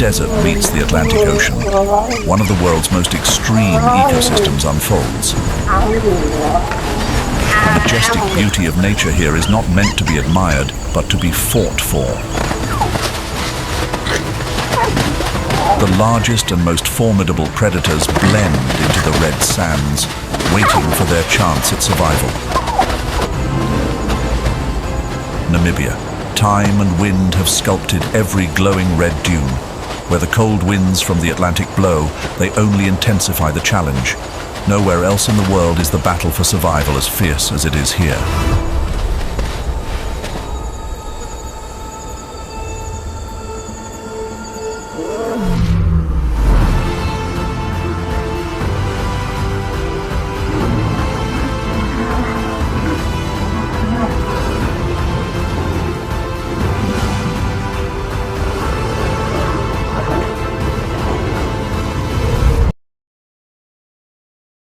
desert meets the Atlantic Ocean, one of the world's most extreme ecosystems unfolds. The majestic beauty of nature here is not meant to be admired, but to be fought for. The largest and most formidable predators blend into the red sands, waiting for their chance at survival. Namibia. Time and wind have sculpted every glowing red dune. Where the cold winds from the Atlantic blow, they only intensify the challenge. Nowhere else in the world is the battle for survival as fierce as it is here.